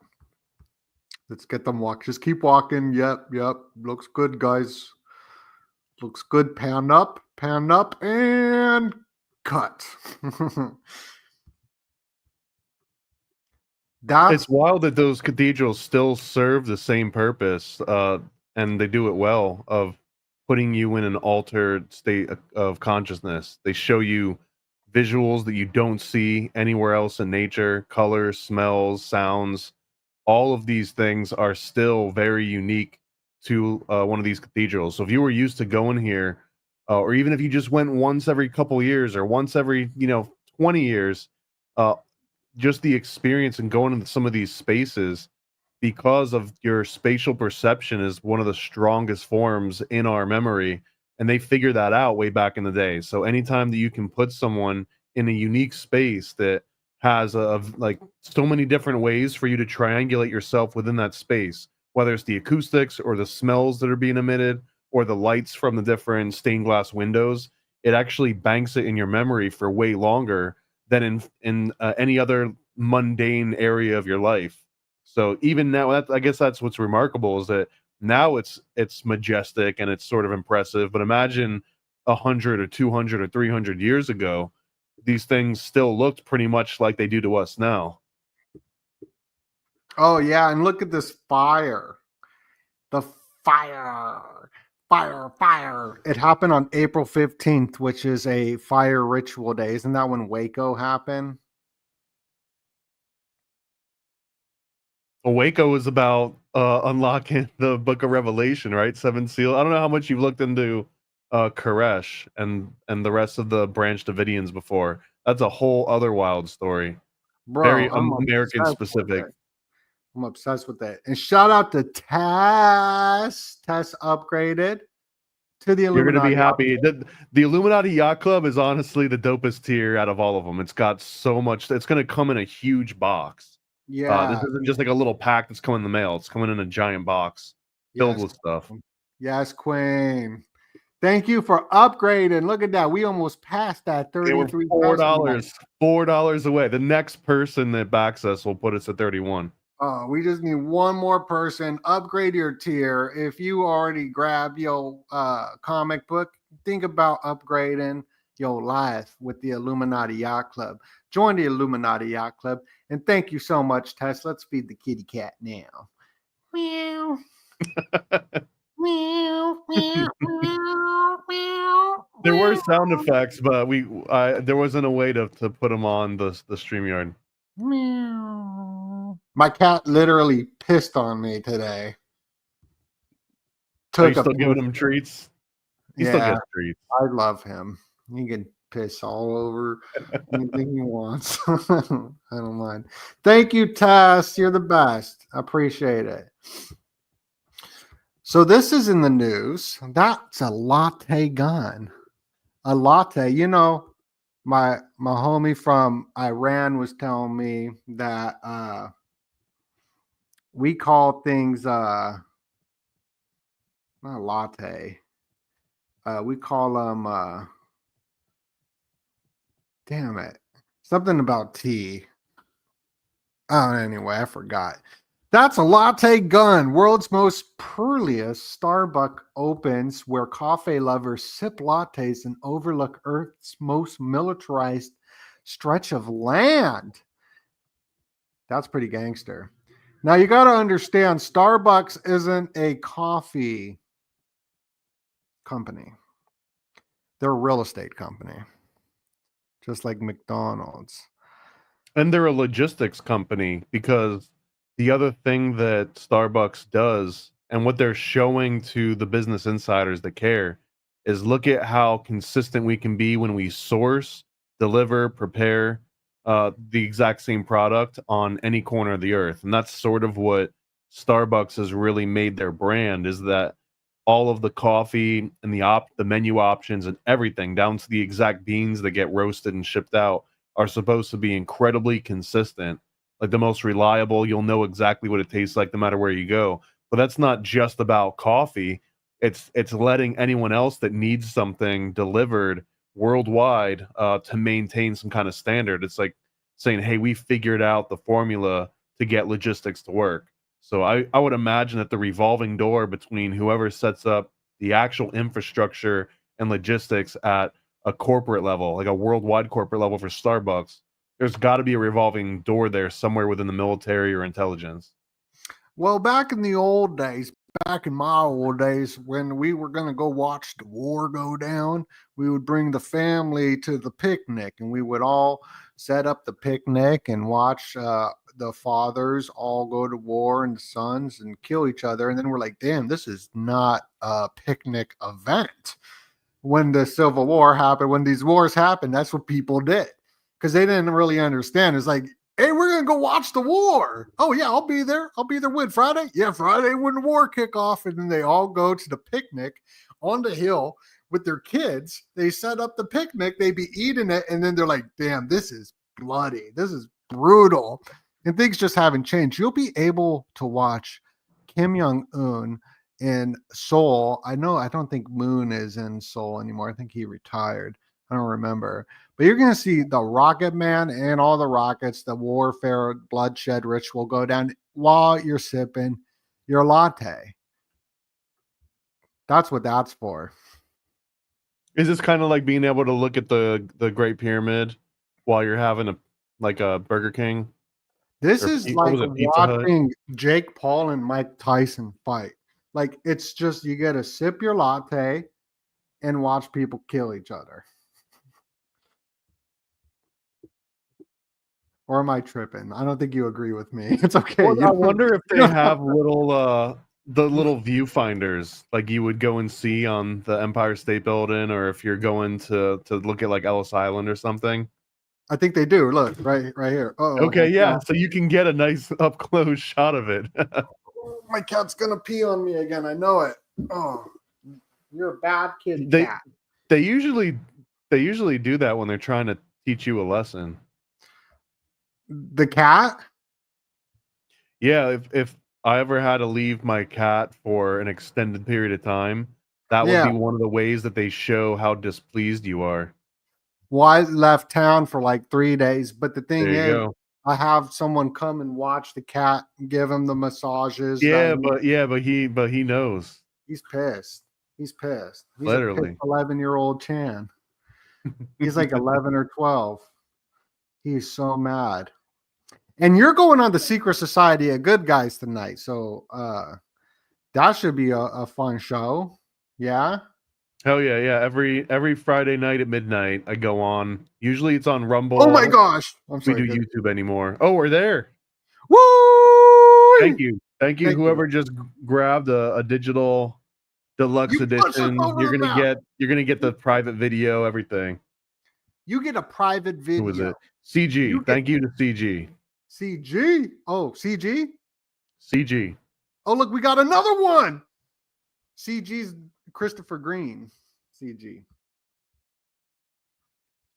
Let's get them walk. Just keep walking. Yep, yep. Looks good, guys. Looks good. Pan up, and cut. It's That's wild that those cathedrals still serve the same purpose, and they do it well, of putting you in an altered state of consciousness. They show you visuals that you don't see anywhere else in nature, colors, smells, sounds. All of these things are still very unique to one of these cathedrals. So if you were used to going here, or even if you just went once every couple years or once every 20 years, uh, just the experience and going into some of these spaces, because of your spatial perception is one of the strongest forms in our memory, and they figured that out way back in the day. So anytime that you can put someone in a unique space that has like so many different ways for you to triangulate yourself within that space, whether it's the acoustics or the smells that are being emitted or the lights from the different stained glass windows, it actually banks it in your memory for way longer than in any other mundane area of your life. So even now, I guess that's what's remarkable, is that now it's majestic and it's sort of impressive. But imagine 100 or 200 or 300 years ago, these things still looked pretty much like they do to us now. oh yeah, and look at this fire. The fire. Fire. It happened on April 15th, which is a fire ritual day. Isn't that when Waco happened? Waco is about unlocking the Book of Revelation, right? Seven Seal. I don't know how much you've looked into Koresh and the rest of the Branch Davidians before. That's a whole other wild story. Bro, Very I'm American obsessed with specific. it. I'm obsessed with it. And shout out to Tess. Tess upgraded to the You're gonna be Illuminati. happy. The Illuminati Yacht Club is honestly the dopest tier out of all of them. It's got so much. It's gonna come in a huge box. This Yeah. isn't just like a little pack that's coming in the mail. It's coming in a giant box filled Yes. with stuff. Yes, Queen. Thank you for upgrading. Look at that. We almost passed that They were 33,000 mark. $4 away. The next person that backs us will put us at 31. Oh, we just need one more person. Upgrade your tier. If you already grabbed your comic book, think about upgrading your life with the Illuminati Yacht Club. Join the Illuminati Yacht Club. And thank you so much, Tess. Let's feed the kitty cat now. Meow. Meow, meow, meow, meow, There were meow. sound effects, but there wasn't a way to put them on the StreamYard. Meow. My cat literally pissed on me today. Are you Took a still giving piss. him treats? He still Yeah, gets treats. I love him. He can piss all over anything he wants. I don't mind. Thank you, Tess. You're the best. I appreciate it. So this is in the news. That's a latte gun. A latte. You know, my homie from Iran was telling me that we call things not latte. We call them damn it. Something about tea. Oh, anyway, I forgot. That's a latte gun. World's most pearliest Starbucks opens where coffee lovers sip lattes and overlook Earth's most militarized stretch of land. That's pretty gangster. Now you got to understand, Starbucks isn't a coffee company. They're a real estate company, just like McDonald's. And they're a logistics company, because the other thing that Starbucks does, and what they're showing to the business insiders that care, is look at how consistent we can be when we source, deliver, prepare the exact same product on any corner of the earth. And that's sort of what Starbucks has really made their brand, is that all of the coffee and the menu options and everything, down to the exact beans that get roasted and shipped out, are supposed to be incredibly consistent, like the most reliable. You'll know exactly what it tastes like no matter where you go. But that's not just about coffee. It's letting anyone else that needs something delivered worldwide to maintain some kind of standard. It's like saying, hey, we figured out the formula to get logistics to work. So I would imagine that the revolving door between whoever sets up the actual infrastructure and logistics at a corporate level, like a worldwide corporate level for Starbucks, there's got to be a revolving door there somewhere within the military or intelligence. Well, back in the old days, back in my old days, when we were going to go watch the war go down, we would bring the family to the picnic and we would all set up the picnic and watch the fathers all go to war and the sons and kill each other. And then we're like, damn, this is not a picnic event. When the Civil War happened, when these wars happened, that's what people did because they didn't really understand. It's like, hey, we're gonna go watch the war. Oh yeah, I'll be there. I'll be there when Friday. Yeah, Friday when the war kick off, and then they all go to the picnic on the hill with their kids. They set up the picnic. They be eating it, and then they're like, "Damn, this is bloody. This is brutal." And things just haven't changed. You'll be able to watch Kim Jong Un in Seoul. I know I don't think Moon is in Seoul anymore. I think he retired. I don't remember. But you're going to see the Rocket Man and all the rockets, the warfare, bloodshed ritual go down while you're sipping your latte. That's what that's for. Is this kind of like being able to look at the Great Pyramid while you're having a Burger King? This is like Pizza Hut? watching Jake Paul and Mike Tyson fight. Like it's just you get to sip your latte and watch people kill each other. Or am I tripping? I don't think you agree with me. It's okay. Well, I wonder if they have the little viewfinders like you would go and see on the Empire State Building, or if you're going to look at like Ellis Island or something. I think they do. Look, right here. Okay, yeah. So you can get a nice up close shot of it. My cat's gonna pee on me again. I know it. Oh, you're a bad kitty cat. They usually do that when they're trying to teach you a lesson. The cat? Yeah, if I ever had to leave my cat for an extended period of time, that would be one of the ways that they show how displeased you are. Well, I left town for like 3 days, but the thing is, I have someone come and watch the cat and give him the massages. But he knows. He's pissed. He's pissed. He's Literally. a pissed 11-year-old Chan. He's like 11 or 12. He's so mad. And you're going on the Secret Society of Good Guys tonight. So that should be a fun show. Yeah. Hell yeah. Every Friday night at midnight, I go on. Usually it's on Rumble. Oh my gosh. I'm sorry. We do YouTube anymore. Oh, we're there. Woo! Thank you. Whoever just grabbed a digital deluxe edition. You're gonna get the private video, everything. You get a private video. Who was it? CG. Thank you to CG. CG. Oh, CG. CG. Oh, look, we got another one. CG's Christopher Green. CG.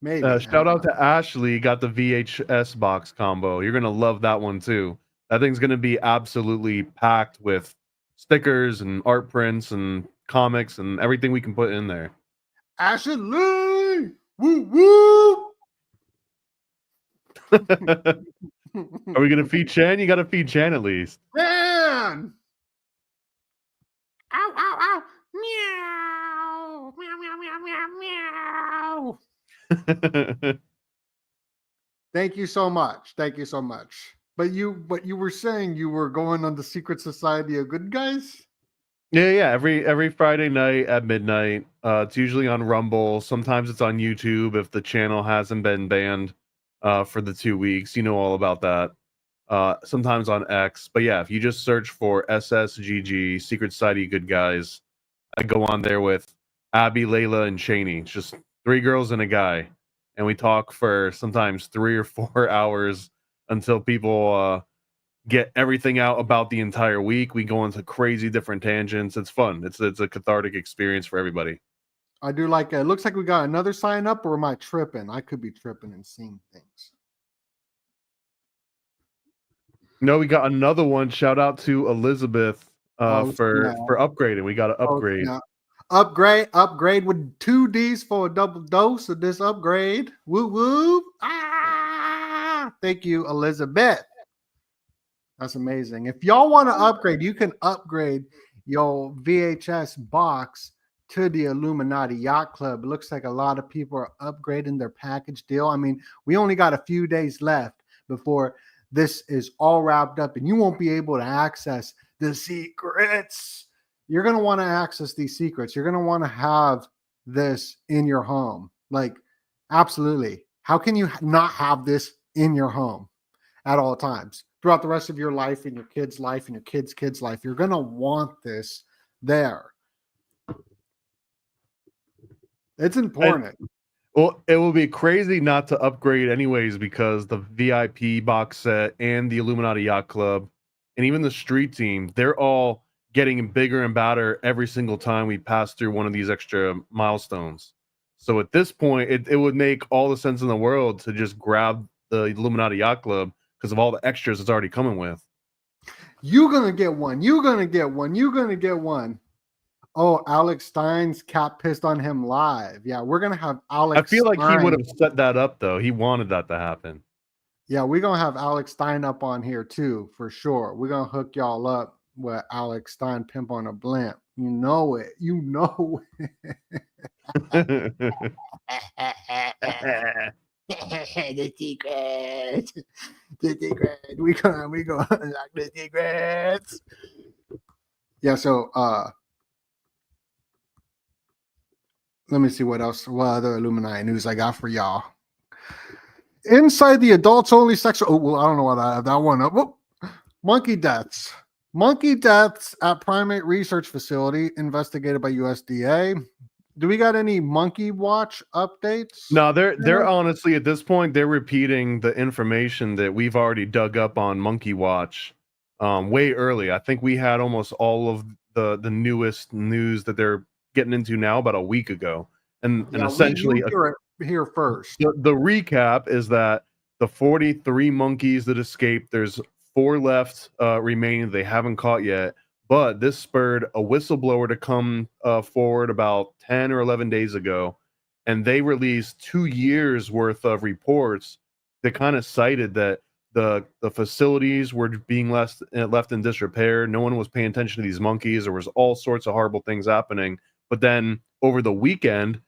Maybe. Shout out to Ashley. Got the VHS box combo. You're gonna love that one too. That thing's gonna be absolutely packed with stickers and art prints and comics and everything we can put in there. Ashley, woo woo. Are we gonna feed Chan? You gotta feed Chan at least. Man! Ow, ow, ow! Meow! Meow, meow, meow, meow, meow! Thank you so much. Thank you so much. But you were saying you were going on the Secret Society of Good Guys? Yeah. Every Friday night at midnight. It's usually on Rumble. Sometimes it's on YouTube if the channel hasn't been banned for the 2 weeks. You know all about that. Sometimes on X. But yeah, if you just search for SSGG, Secret Society Good Guys, I go on there with Abby, Layla, and Shani. It's just 3 girls and a guy. And we talk for sometimes 3 or 4 hours until people get everything out about the entire week. We go into crazy different tangents. It's fun. It's a cathartic experience for everybody. I do like it. It looks like we got another sign up, or am I tripping? I could be tripping and seeing things. No, we got another one. Shout out to Elizabeth for upgrading. We got to upgrade. Upgrade with 2 Ds for a double dose of this upgrade. Woo woo. Thank you, Elizabeth. That's amazing. If y'all want to upgrade, you can upgrade your VHS box to the Illuminati Yacht Club. It looks like a lot of people are upgrading their package deal. I mean, we only got a few days left before this is all wrapped up, and you won't be able to access the secrets. You're going to want to access these secrets. You're going to want to have this in your home. Like, absolutely. How can you not have this in your home at all times throughout the rest of your life and your kids' life and your kids' life? You're going to want this there. It's important. Well, it will be crazy not to upgrade anyways, because the VIP box set and the Illuminati Yacht Club and even the street team, they're all getting bigger and badder every single time we pass through one of these extra milestones. So at this point, it would make all the sense in the world to just grab the Illuminati Yacht Club because of all the extras it's already coming with. You're going to get one. You're going to get one. You're going to get one. Oh, Alex Stein's cat pissed on him live. Yeah, we're going to have Alex I feel like Stein. He would have set that up, though. He wanted that to happen. Yeah, we're going to have Alex Stein up on here, too, for sure. We're going to hook y'all up with Alex Stein, Pimp on a Blimp. You know it. You know it. The secret. The secret. We gonna unlock the secrets. Yeah, so let me see what other Illuminati news I got for y'all. Inside the adults only sexual. Oh, well, I don't know what I have that one up. Oh, monkey deaths. Monkey deaths at primate research facility investigated by USDA. Do we got any monkey watch updates? No, they're honestly at this point they're repeating the information that we've already dug up on Monkey Watch way early. I think we had almost all of the newest news that they're getting into now about a week ago. And essentially here first. The recap is that the 43 monkeys that escaped, there's 4 left remaining they haven't caught yet. But this spurred a whistleblower to come forward about 10 or 11 days ago, and they released 2 years worth of reports that kind of cited that the facilities were being left in disrepair. No one was paying attention to these monkeys. There was all sorts of horrible things happening. But then over the weekend,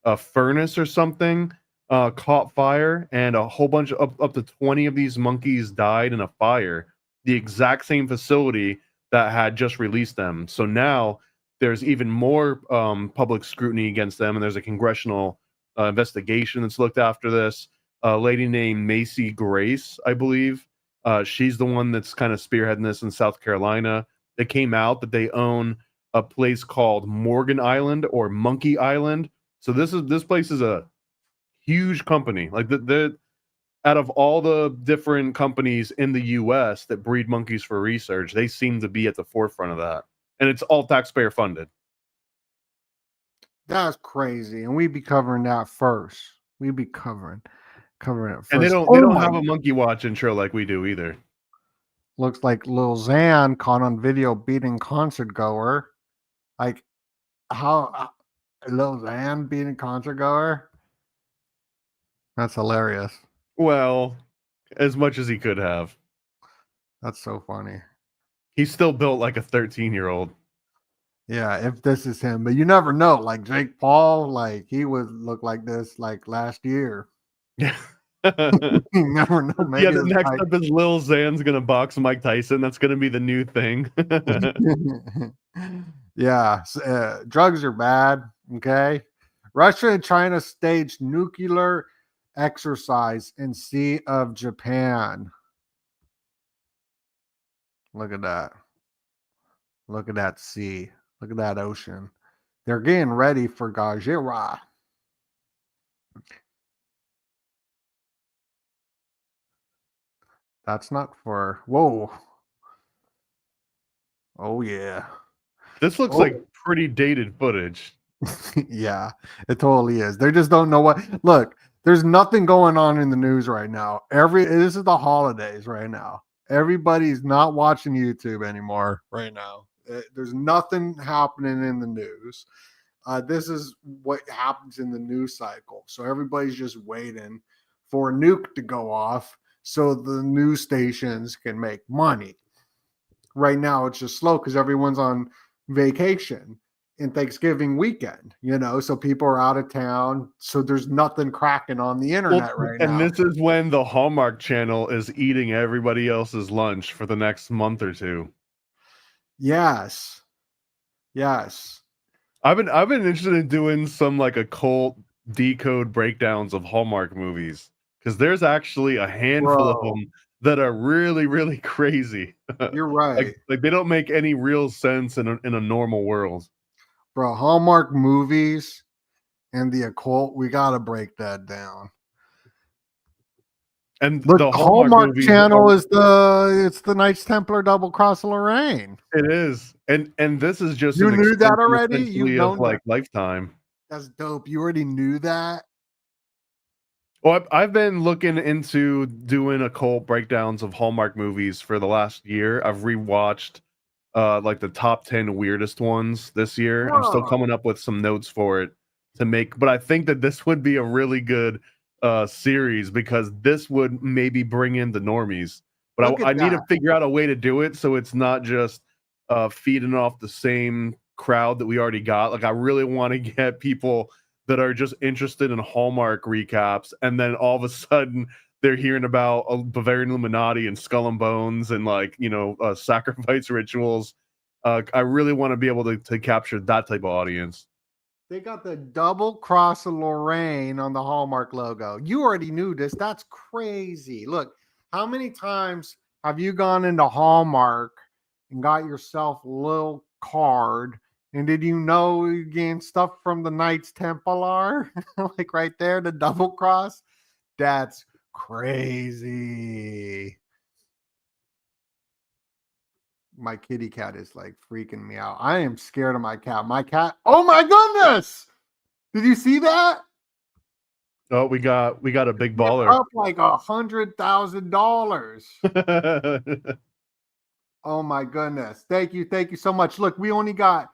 a furnace or something caught fire, and a whole bunch of up to 20 of these monkeys died in a fire. The exact same facility that had just released them. So now there's even more public scrutiny against them, and there's a congressional investigation that's looked after this. A lady named Macy Grace, I believe. She's the one that's kind of spearheading this in South Carolina. It came out that they own a place called Morgan Island or Monkey Island. So this place is a huge company. Like the out of all the different companies in the U.S. that breed monkeys for research, they seem to be at the forefront of that, and it's all taxpayer funded. That's crazy, and we'd be covering that first. We'd be covering it first. And they don't have a monkey watch intro like we do either. Looks like Lil Xan caught on video beating concert goer. Like how Lil Xan beating concert goer? That's hilarious. Well, as much as he could have. That's so funny. He's still built like a 13-year-old. Yeah, if this is him, but you never know. Like Jake Paul, like he would look like this like last year. Yeah. You never know. Maybe yeah, the next up is Lil Xan's gonna box Mike Tyson. That's gonna be the new thing. Yeah, drugs are bad. Okay, Russia and China staged nuclear exercise in Sea of Japan. Look at that. Look at that sea. Look at that ocean. They're getting ready for Gajira. That's not for... Whoa. Oh, yeah. This looks like pretty dated footage. Yeah, it totally is. They just don't know what... Look, there's nothing going on in the news right now. This is the holidays right now. Everybody's not watching YouTube anymore right now. There's nothing happening in the news. This is what happens in the news cycle. So everybody's just waiting for a nuke to go off so the news stations can make money. Right now, it's just slow because everyone's on vacation in Thanksgiving weekend, so people are out of town. So there's nothing cracking on the internet right now. And this is when the Hallmark Channel is eating everybody else's lunch for the next month or two. Yes. I've been interested in doing some like occult decode breakdowns of Hallmark movies, because there's actually a handful of them that are really, really crazy. You're right. like they don't make any real sense in a normal world. Bro, Hallmark movies and the occult, we got to break that down. And look, the Hallmark Channel is the Knights Templar Double Cross of Lorraine. It is, and this is just you knew that already. You know, like Lifetime. That's dope. You already knew that. Well, I've been looking into doing occult breakdowns of Hallmark movies for the last year. I've rewatched like the top 10 weirdest ones this year. I'm still coming up with some notes for it to make, but I think that this would be a really good series, because this would maybe bring in the normies. But I need to figure out a way to do it so it's not just feeding off the same crowd that we already got. Like, I really want to get people that are just interested in Hallmark recaps, and then all of a sudden they're hearing about Bavarian Illuminati and Skull and Bones and sacrifice rituals. I really want to be able to capture that type of audience. They got the Double Cross of Lorraine on the Hallmark logo. You already knew this. That's crazy. Look, how many times have you gone into Hallmark and got yourself a little card? And did you know you gained stuff from the Knights Templar? Like right there, the double cross? That's crazy. My kitty cat is like freaking me out. I am scared of my cat. My cat. Oh my goodness! Did you see that? Oh, we got a big baller. Up like $100,000. Oh my goodness! Thank you so much. Look, we only got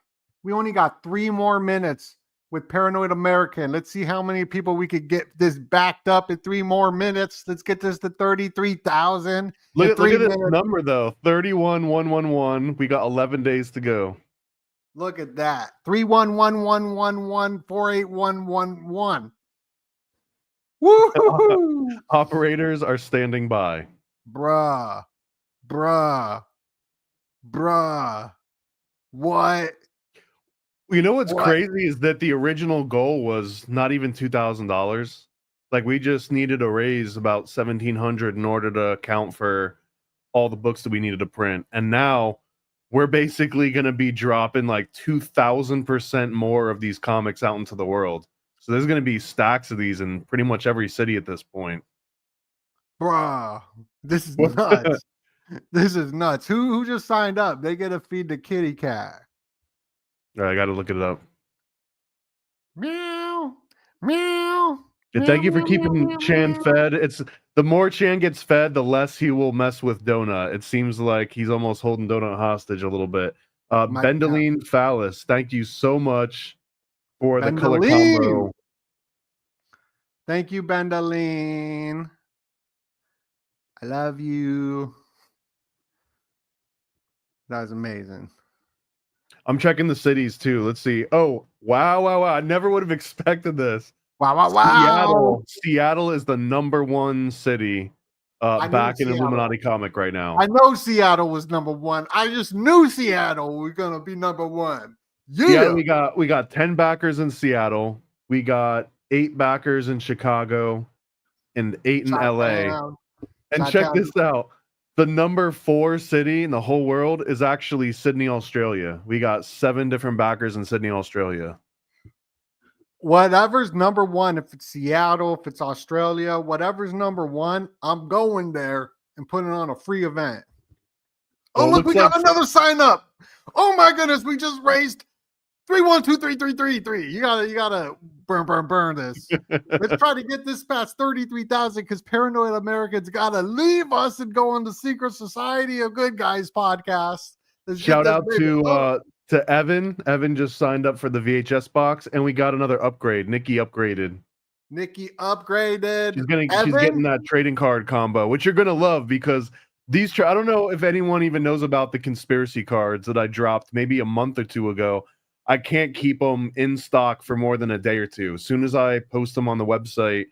3 more minutes with Paranoid American. Let's see how many people we could get this backed up in 3 more minutes. Let's get this to 33,000. Look at this number though. 31,111. We got 11 days to go. Look at that. 311114811. Woo! Operators are standing by. Bruh. What? You know what's crazy is that the original goal was not even $2,000. Like we just needed to raise about $1,700 in order to account for all the books that we needed to print. And now we're basically going to be dropping like 2,000% more of these comics out into the world. So there's going to be stacks of these in pretty much every city at this point. Bruh, this is nuts. This is nuts. Who just signed up? They get to feed the kitty cat. All right, I got to look it up. Meow, meow. And thank you for keeping Chan fed. It's the more Chan gets fed, the less he will mess with Donut. It seems like he's almost holding Donut hostage a little bit. Bendaline Phallus, thank you so much for the color combo. Thank you, Bendaline. I love you. That was amazing. I'm checking the cities too. Let's see. Oh, wow. I never would have expected this. Wow. Seattle is the #1 city back in Illuminati comic right now. I know Seattle was #1. I just knew Seattle was going to be #1. Yeah, we got 10 backers in Seattle. We got 8 backers in Chicago and 8 in LA. And check this out. The #4 city in the whole world is actually Sydney, Australia. We got 7 different backers in Sydney, Australia. Whatever's #1, if it's Seattle, if it's Australia, whatever's #1, I'm going there and putting on a free event. Oh, look, we got another sign up. Oh my goodness, we just raised 3123333. You gotta burn this. Let's try to get this past 33,000 because Paranoid Americans gotta leave us and go on the Secret Society of Good Guys podcast. Shout out to Evan. Evan just signed up for the VHS box, and we got another upgrade. Nikki upgraded. She's getting that trading card combo, which you're gonna love because these. I don't know if anyone even knows about the conspiracy cards that I dropped maybe a month or 2 ago. I can't keep them in stock for more than a day or 2. As soon as I post them on the website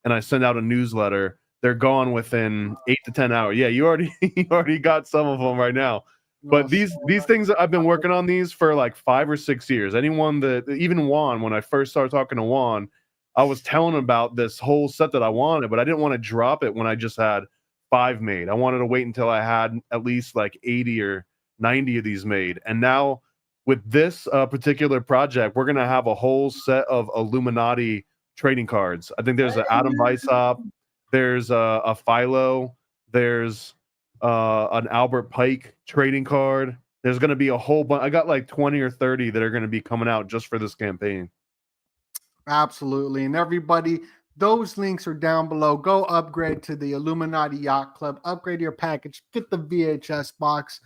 and I send out a newsletter, they're gone within 8 to 10 hours. Yeah, you already got some of them right now. But these things, I've been working on these for like 5 or 6 years. Even Juan, when I first started talking to Juan, I was telling him about this whole set that I wanted, but I didn't want to drop it when I just had 5 made. I wanted to wait until I had at least like 80 or 90 of these made. And now with this particular project, we're going to have a whole set of Illuminati trading cards. I think there's an Adam Weishaupt, there's a Philo, there's an Albert Pike trading card. There's going to be a whole bunch. I got like 20 or 30 that are going to be coming out just for this campaign. Absolutely. And everybody, those links are down below. Go upgrade to the Illuminati Yacht Club. Upgrade your package. Get the VHS box.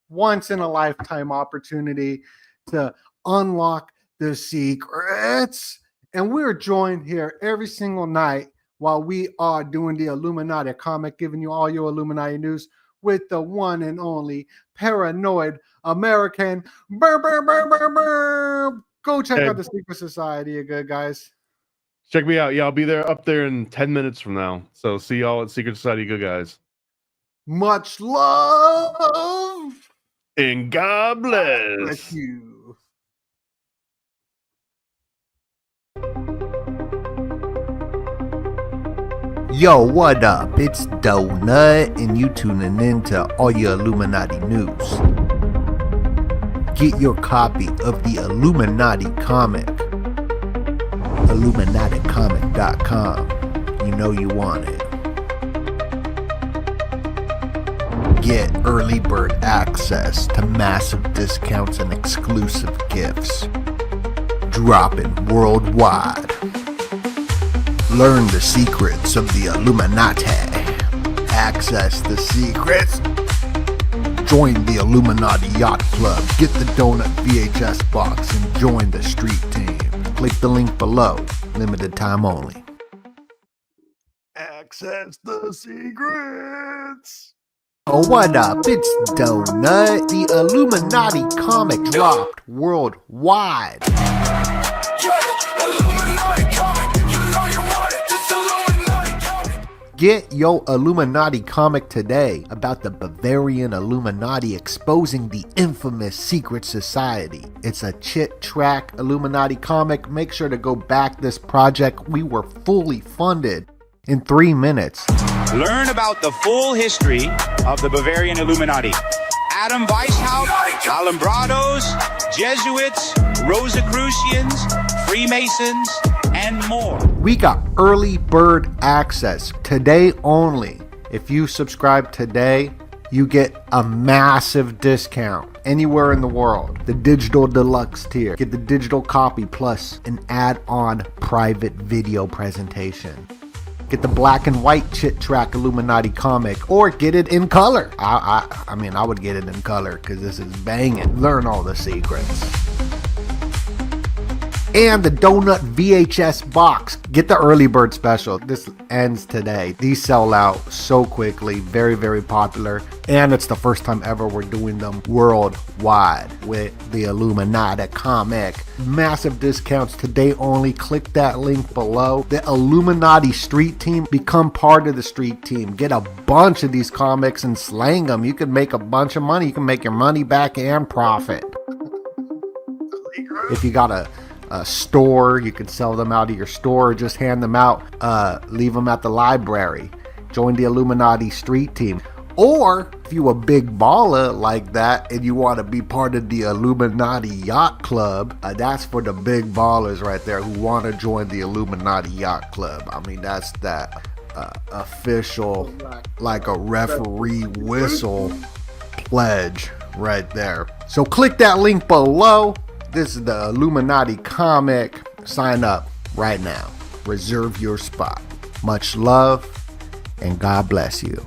Once in a lifetime opportunity to unlock the secrets. And we're joined here every single night while we are doing the Illuminati comic, giving you all your Illuminati news with the one and only Paranoid American. Go check out the Secret Society of Good Guys. Check me out. Yeah, I'll be up there in 10 minutes from now. So see y'all at Secret Society of Good Guys. Much love. And God bless. Bless you. Yo, what up? It's Donut, and you tuning in to all your Illuminati news. Get your copy of the Illuminati comic. Illuminaticomic.com. You know you want it. Get early bird access to massive discounts and exclusive gifts. Dropping worldwide. Learn the secrets of the Illuminati. Access the secrets. Join the Illuminati Yacht Club. Get the Donut VHS box and join the street team. Click the link below. Limited time only. Access the secrets. Oh, what up? It's Donut. The Illuminati comic dropped worldwide. Get your Illuminati comic today about the Bavarian Illuminati exposing the infamous secret society. It's a chit track Illuminati comic. Make sure to go back this project. We were fully funded in 3 minutes. Learn about the full history of the Bavarian Illuminati. Adam Weishaupt, Alumbrados, Jesuits, Rosicrucians, Freemasons, and more. We got early bird access today only. If you subscribe today, you get a massive discount anywhere in the world. The digital deluxe tier. Get the digital copy plus an add-on private video presentation. Get the black and white chit track Illuminati comic, or get it in color. I mean, I would get it in color because this is banging. Learn all the secrets. And the Donut VHS box. Get the early bird special. This ends today. These sell out so quickly. Very, very popular. And it's the first time ever we're doing them worldwide with the Illuminati comic. Massive discounts today only. Click that link below. The Illuminati street team. Become part of the street team. Get a bunch of these comics and slang them. You can make a bunch of money. You can make your money back and profit. If you got a store, you can sell them out of your store, or just hand them out, leave them at the library. Join the Illuminati street team. Or if you a big baller like that and you want to be part of the Illuminati yacht club, that's for the big ballers right there who want to join the Illuminati yacht club. I mean, that's that official, like a referee whistle pledge right there. So click that link below. This is the Illuminati comic. Sign up right now. Reserve your spot. Much love, and God bless you.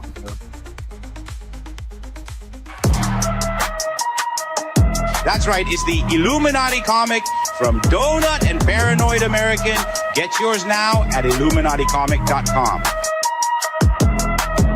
That's right, it's the Illuminati comic from Donut and Paranoid American. Get yours now at IlluminatiComic.com.